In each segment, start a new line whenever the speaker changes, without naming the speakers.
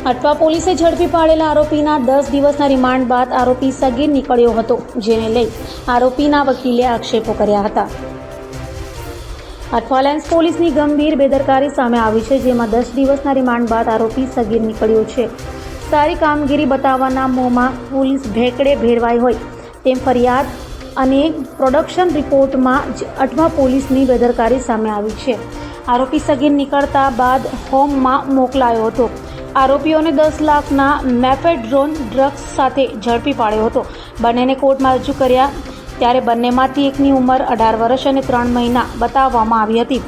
અટવા પોલીસે ઝડપી પાડેલા આરોપીના 10 દિવસના રિમાન્ડ બાદ આરોપી સગીર નીકળ્યો હતો, જેને લઈ આરોપીના વકીલે આક્ષેપો કર્યા હતા. અટવા લાઇન્સ પોલીસની ગંભીર બેદરકારી સામે આવી છે, જેમાં 10 દિવસના રિમાન્ડ બાદ આરોપી સગીર નીકળ્યો છે. સારી કામગીરી બતાવવાના મોહમાં પોલીસ ભેકડે ભેરવાઈ હોય તેમ ફરિયાદ અને પ્રોડક્શન રિપોર્ટમાં જ અટવા પોલીસની બેદરકારી સામે આવી છે. આરોપી સગીર નીકળતા બાદ હોમમાં મોકલાયો હતો. આરોપીઓને 10 લાખના મેફેડ્રોન ડ્રગ્સ સાથે ઝડપી પાડ્યો હતો. બંનેને કોર્ટમાં રજૂ કર્યા ત્યારે બંનેમાંથી એકની ઉંમર 18 વર્ષ અને 3 મહિના બતાવવામાં આવી હતી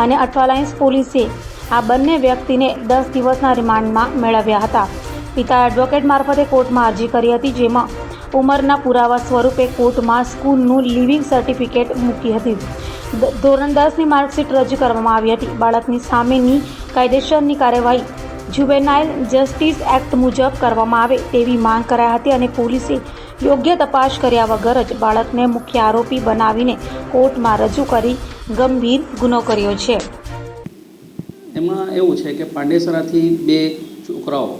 અને અટવા લાઇન્સ પોલીસે આ બંને વ્યક્તિને 10 દિવસના રિમાન્ડમાં મેળવ્યા હતા. પિતાએ એડવોકેટ મારફતે કોર્ટમાં અરજી કરી હતી, જેમાં ઉંમરના પુરાવા સ્વરૂપે કોર્ટમાં સ્કૂલનું લિવિંગ સર્ટિફિકેટ મૂકી હતી. ધોરણ 10ની માર્કશીટ રજૂ કરવામાં આવી હતી. બાળકની સામેની કાયદેસરની કાર્યવાહી જુવેનાઇલ જસ્ટિસ એક્ટ મુજબ કરવામાં આવે તેવી માંગ કરાઈ હતી અને પોલીસે યોગ્ય તપાસ કર્યા વગર જ બાળકને મુખ્ય આરોપી બનાવીને કોર્ટમાં રજૂ કરી ગંભીર ગુનો કર્યો છે.
એમાં એવું છે કે પાંડેસરાથી 2 છોકરાઓ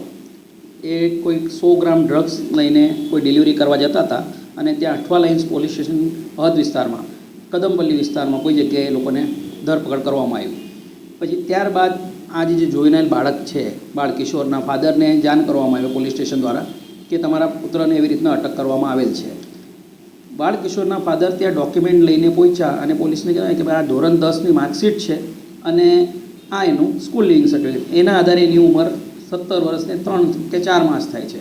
એ કોઈ 100 ગ્રામ ડ્રગ્સ લઈને કોઈ ડિલિવરી કરવા જતા હતા અને ત્યાં અઠવા લાઇન્સ પોલીસ સ્ટેશન હદ વિસ્તારમાં કદમપલ્લી વિસ્તારમાં કોઈ જગ્યાએ એ લોકોને ધરપકડ કરવામાં આવી. પછી ત્યારબાદ આજે જે જોઈનાર બાળક છે, બાળ કિશોરના ફાધરને જાણ કરવામાં આવ્યો પોલીસ સ્ટેશન દ્વારા કે તમારા પુત્રને એવી રીતના અટક કરવામાં આવેલ છે. બાળ કિશોરના ફાધર ત્યાં ડોક્યુમેન્ટ લઈને પહોંચ્યા અને પોલીસને કહેવાય કે ભાઈ આ ધોરણ 10ની માર્કશીટ છે અને આ એનું સ્કૂલ લિવિંગ સર્ટિફિકેટ, એના આધારે એની ઉંમર 17 વર્ષને 3 કે 4 માસ થાય છે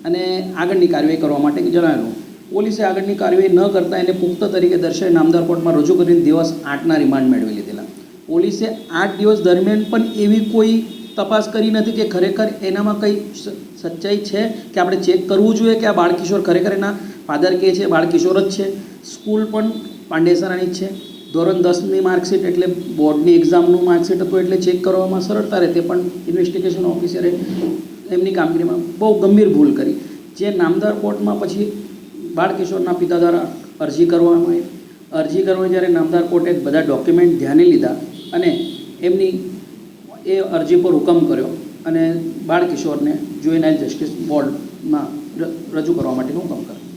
અને આગળની કાર્યવાહી કરવા માટે જણાવેલું. પોલીસે આગળની કાર્યવાહી ન કરતાં એને પુખ્ત તરીકે દર્શાવી નામદાર કોર્ટમાં રજૂ કરીને દિવસ 8ના રિમાન્ડ મેળવી લીધેલા. પોલીસે 8 દિવસ દરમિયાન પણ એવી કોઈ તપાસ કરી નથી કે ખરેખર એનામાં કંઈ સચ્ચાઈ છે કે આપણે ચેક કરવું જોઈએ કે આ બાળકિશોર ખરેખર એના ફાધર કહે છે બાળકિશોર જ છે. સ્કૂલ પણ પાંડેસરાની જ છે. ધોરણ 10ની માર્કશીટ એટલે બોર્ડની એક્ઝામનું માર્કશીટ હતું એટલે ચેક કરવામાં સરળતા રહે. તે પણ ઇન્વેસ્ટિગેશન ઓફિસરે એમની કામગીરીમાં બહુ ગંભીર ભૂલ કરી, જે નામદાર કોર્ટમાં પછી બાળકિશોરના પિતા દ્વારા અરજી કરવામાં આવી. અરજી કરવા જ્યારે નામદાર કોર્ટે બધા ડોક્યુમેન્ટ ધ્યાને લીધા અને એમની એ અરજી પર હુકમ કર્યો અને બાળકિશોરને જુવેનાઇલ જસ્ટિસ બોર્ડમાં રજૂ કરવા માટેનો હુકમ કર્યો.